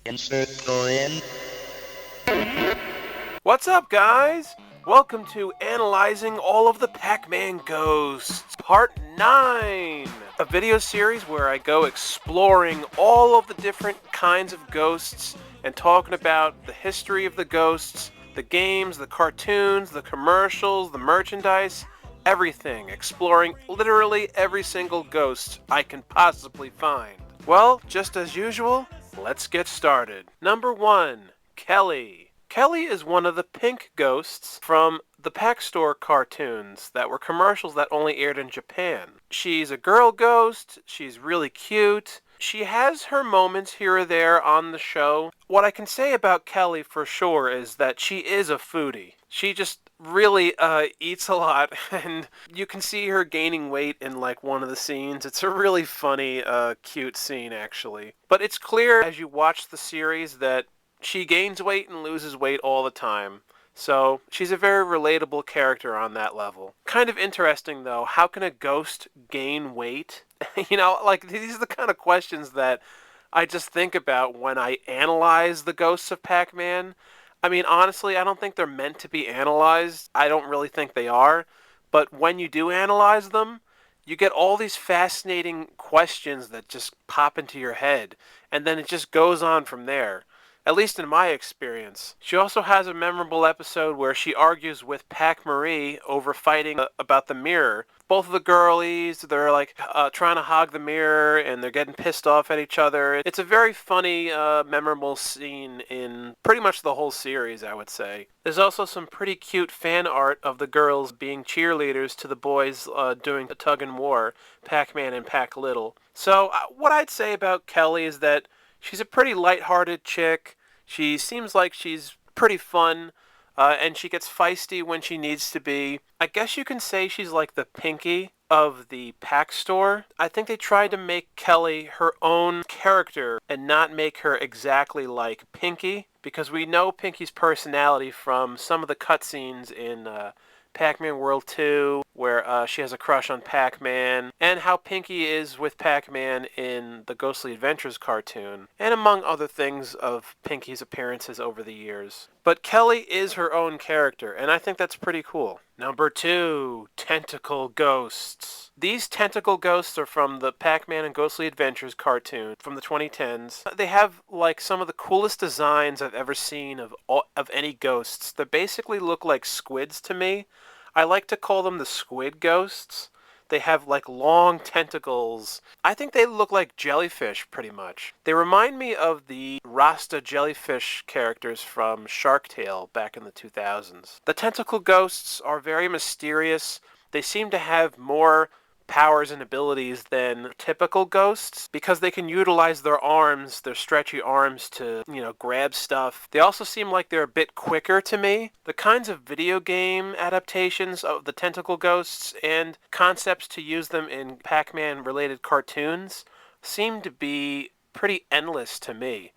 Insert in. What's up, guys? Welcome to Analyzing All of the Pac-Man Ghosts, Part 9, a video series where I go exploring all of the different kinds of ghosts and talking about the history of the ghosts, the games, the cartoons, the commercials, the merchandise, everything, exploring literally every single ghost I can possibly find. Well, just as usual, let's get started. Number 1, Kelly. Kelly is one of the pink ghosts from the Pac Store cartoons that were commercials that only aired in Japan. She's a girl ghost, she's really cute, she has her moments here or there on the show. What I can say about Kelly for sure is that she is a foodie. She just really eats a lot, and you can see her gaining weight in like one of the scenes. It's a really funny, cute scene actually. But it's clear as you watch the series that she gains weight and loses weight all the time. So she's a very relatable character on that level. Kind of interesting though, how can a ghost gain weight? Like these are the kind of questions that I just think about when I analyze the ghosts of Pac-Man. I mean, honestly, I don't think they're meant to be analyzed. I don't really think they are. But when you do analyze them, you get all these fascinating questions that just pop into your head. And then it just goes on from there. At least in my experience. She also has a memorable episode where she argues with Pac Marie over fighting about the mirror. Both of the girlies, they're like trying to hog the mirror and they're getting pissed off at each other. It's a very funny, memorable scene in pretty much the whole series, I would say. There's also some pretty cute fan art of the girls being cheerleaders to the boys doing a tug and war, Pac-Man and Pac-Little. So what I'd say about Kelly is that she's a pretty lighthearted chick. She seems like she's pretty fun, and she gets feisty when she needs to be. I guess you can say she's like the Pinky of the Pac Store. I think they tried to make Kelly her own character and not make her exactly like Pinky, because we know Pinky's personality from some of the cutscenes in Pac-Man World 2, where she has a crush on Pac-Man, and how Pinky is with Pac-Man in the Ghostly Adventures cartoon, and among other things of Pinky's appearances over the years. But Kelly is her own character, and I think that's pretty cool. Number 2, Tentacle Ghosts. These Tentacle Ghosts are from the Pac-Man and Ghostly Adventures cartoon from the 2010s. They have like some of the coolest designs I've ever seen of any ghosts. They basically look like squids to me. I like to call them the squid ghosts. They have like long tentacles. I think they look like jellyfish pretty much. They remind me of the Rasta jellyfish characters from Shark Tale back in the 2000s. The tentacle ghosts are very mysterious. They seem to have more powers and abilities than typical ghosts because they can utilize their arms, their stretchy arms to, grab stuff. They also seem like they're a bit quicker to me. The kinds of video game adaptations of the tentacle ghosts and concepts to use them in Pac-Man related cartoons seem to be pretty endless to me.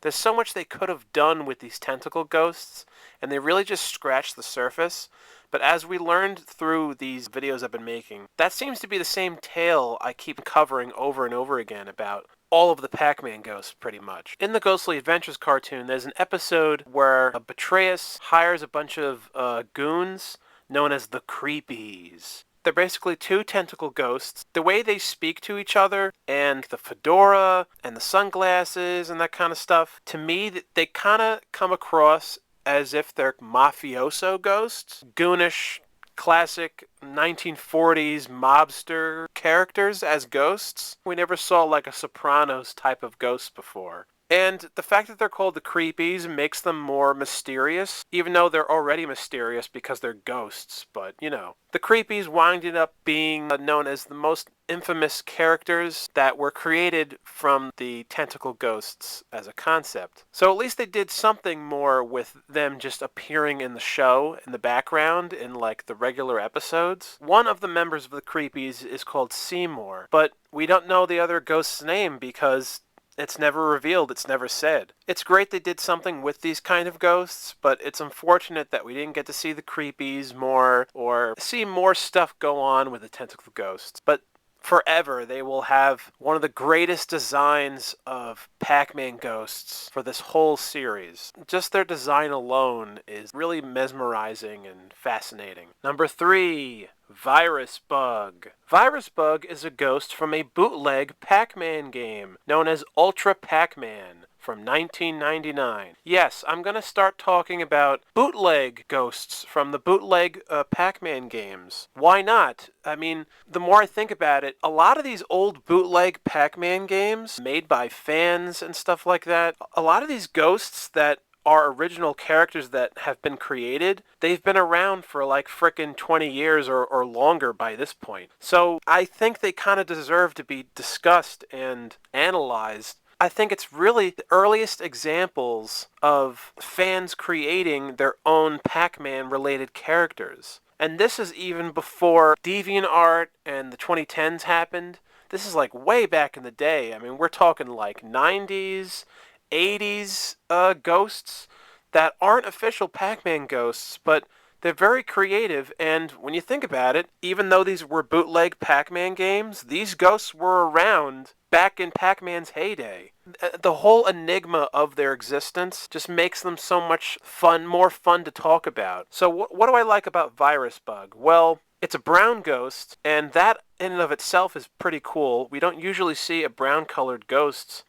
There's so much they could have done with these tentacle ghosts, and they really just scratched the surface. But as we learned through these videos I've been making, that seems to be the same tale I keep covering over and over again about all of the Pac-Man ghosts, pretty much. In the Ghostly Adventures cartoon, there's an episode where Betrayus hires a bunch of goons known as the Creepies. They're basically two tentacle ghosts. The way they speak to each other, and the fedora, and the sunglasses, and that kind of stuff, to me, they kind of come across as if they're mafioso ghosts. Goonish, classic 1940s mobster characters as ghosts. We never saw like a Sopranos type of ghost before. And the fact that they're called the Creepies makes them more mysterious, even though they're already mysterious because they're ghosts. But, the Creepies winded up being known as the most infamous characters that were created from the Tentacle Ghosts as a concept. So at least they did something more with them just appearing in the show, in the background, in like the regular episodes. One of the members of the Creepies is called Seymour, but we don't know the other ghost's name because it's never revealed, it's never said. It's great they did something with these kind of ghosts, but it's unfortunate that we didn't get to see the Creepies more or see more stuff go on with the Tentacle Ghosts. But forever they will have one of the greatest designs of Pac-Man ghosts for this whole series. Just their design alone is really mesmerizing and fascinating. Number 3, Virus Bug. Virus Bug is a ghost from a bootleg Pac-Man game known as Ultra Pac-Man from 1999. Yes, I'm going to start talking about bootleg ghosts from the bootleg Pac-Man games. Why not? I mean, the more I think about it, a lot of these old bootleg Pac-Man games made by fans and stuff like that, a lot of these ghosts that are original characters that have been created, they've been around for like frickin' 20 years or longer by this point. So I think they kind of deserve to be discussed and analyzed. I think it's really the earliest examples of fans creating their own Pac-Man related characters. And this is even before DeviantArt and the 2010s happened. This is like way back in the day. I mean, we're talking like 90s, 80s ghosts that aren't official Pac-Man ghosts, but they're very creative, and when you think about it, even though these were bootleg Pac-Man games, these ghosts were around back in Pac-Man's heyday. The whole enigma of their existence just makes them so much fun, more fun to talk about. So what do I like about Virus Bug? Well, it's a brown ghost, and that in and of itself is pretty cool. We don't usually see a brown-colored ghost.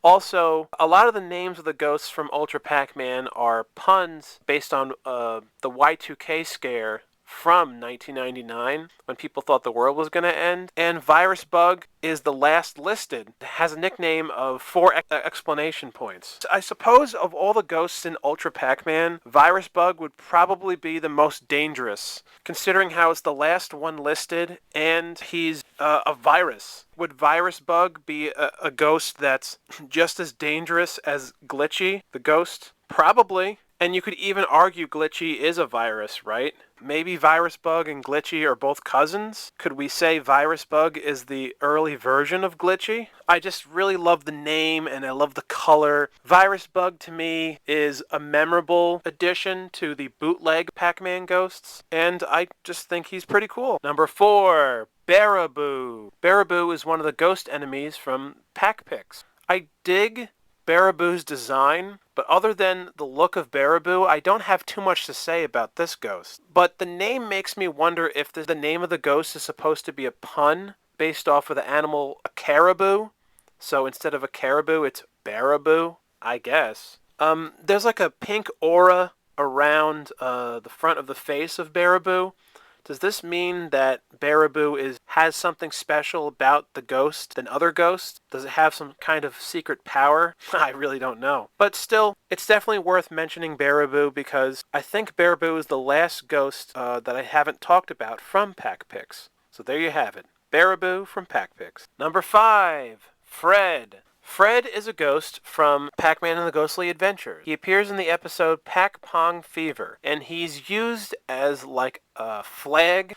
Also, a lot of the names of the ghosts from Ultra Pac-Man are puns based on the Y2K scare from 1999 when people thought the world was going to end. And Virus Bug is the last listed. It has a nickname of 4 exclamation points. I suppose of all the ghosts in Ultra Pac-Man, Virus Bug would probably be the most dangerous, considering how it's the last one listed and he's a virus. Would Virus Bug be a ghost that's just as dangerous as Glitchy, the ghost? Probably. And you could even argue Glitchy is a virus, right? Maybe Virus Bug and Glitchy are both cousins? Could we say Virus Bug is the early version of Glitchy? I just really love the name and I love the color. Virus Bug to me is a memorable addition to the bootleg Pac-Man ghosts, and I just think he's pretty cool. Number 4, Barabo. Barabo is one of the ghost enemies from Pac-Pix. I dig Barabo's design, but other than the look of Barabo, I don't have too much to say about this ghost. But the name makes me wonder if the name of the ghost is supposed to be a pun based off of the animal a caribou. So instead of a caribou, it's Barabo, I guess. There's like a pink aura around the front of the face of Barabo. Does this mean that Barabo has something special about the ghost than other ghosts? Does it have some kind of secret power? I really don't know. But still, it's definitely worth mentioning Barabo because I think Barabo is the last ghost that I haven't talked about from Pac-Pix. So there you have it. Barabo from Pac-Pix. Number 5, Fred. Fred is a ghost from Pac-Man and the Ghostly Adventures. He appears in the episode Pac-Pong Fever, and he's used as like a flag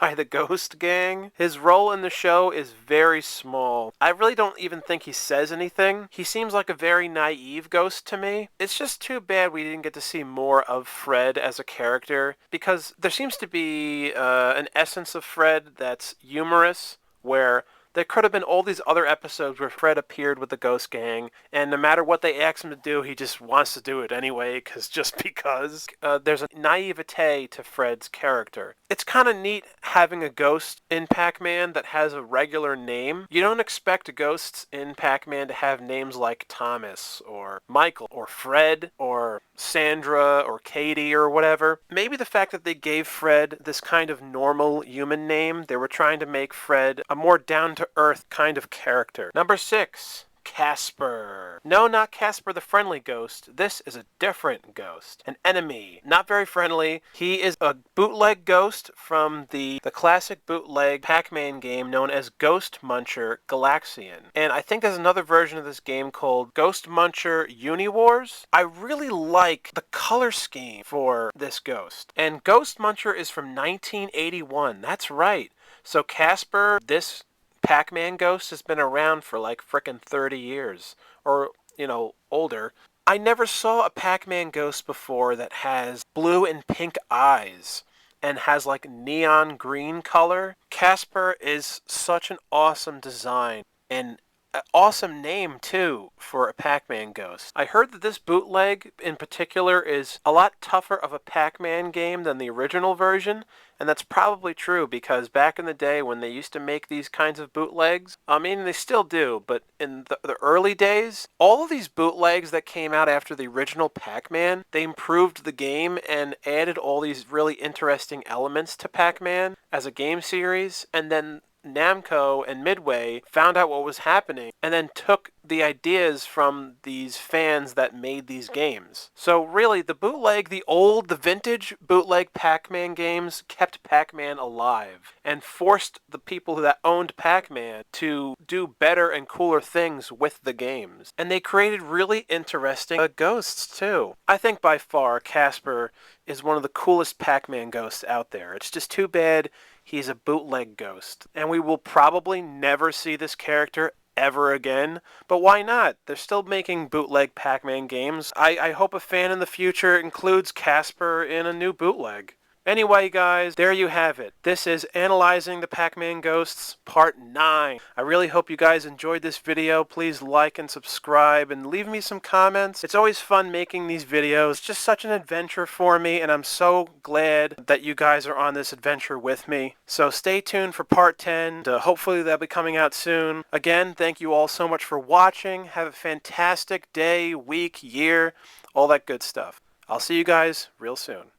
by the Ghost Gang. His role in the show is very small. I really don't even think he says anything. He seems like a very naive ghost to me. It's just too bad we didn't get to see more of Fred as a character, because there seems to be an essence of Fred that's humorous, where there could have been all these other episodes where Fred appeared with the Ghost Gang, and no matter what they ask him to do, he just wants to do it anyway, just because. There's a naivete to Fred's character. It's kind of neat having a ghost in Pac-Man that has a regular name. You don't expect ghosts in Pac-Man to have names like Thomas, or Michael, or Fred, or Sandra, or Katie, or whatever. Maybe the fact that they gave Fred this kind of normal human name, they were trying to make Fred a more down-to-earth kind of character. Number 6, Casper. No, not Casper the friendly ghost. This is a different ghost. An enemy. Not very friendly. He is a bootleg ghost from the classic bootleg Pac-Man game known as Ghost Muncher Galaxian. And I think there's another version of this game called Ghost Muncher Uniwars. I really like the color scheme for this ghost. And Ghost Muncher is from 1981. That's right. So Casper, this Pac-Man ghost, has been around for like frickin' 30 years, or, older. I never saw a Pac-Man ghost before that has blue and pink eyes. and has like neon green color. Casper is such an awesome design and an awesome name too for a Pac-Man ghost. I heard that this bootleg in particular is a lot tougher of a Pac-Man game than the original version, and that's probably true because back in the day when they used to make these kinds of bootlegs, I mean they still do, but in the early days, all of these bootlegs that came out after the original Pac-Man, they improved the game and added all these really interesting elements to Pac-Man as a game series, and then Namco and Midway found out what was happening and then took the ideas from these fans that made these games. So really, the vintage bootleg Pac-Man games kept Pac-Man alive and forced the people that owned Pac-Man to do better and cooler things with the games. And they created really interesting ghosts too. I think by far Casper is one of the coolest Pac-Man ghosts out there. It's just too bad he's a bootleg ghost. And we will probably never see this character ever again, but why not? They're still making bootleg Pac-Man games. I hope a fan in the future includes Casper in a new bootleg. Anyway, guys, there you have it. This is Analyzing the Pac-Man Ghosts Part 9. I really hope you guys enjoyed this video. Please like and subscribe and leave me some comments. It's always fun making these videos. It's just such an adventure for me, and I'm so glad that you guys are on this adventure with me. So stay tuned for Part 10. Hopefully that'll be coming out soon. Again, thank you all so much for watching. Have a fantastic day, week, year, all that good stuff. I'll see you guys real soon.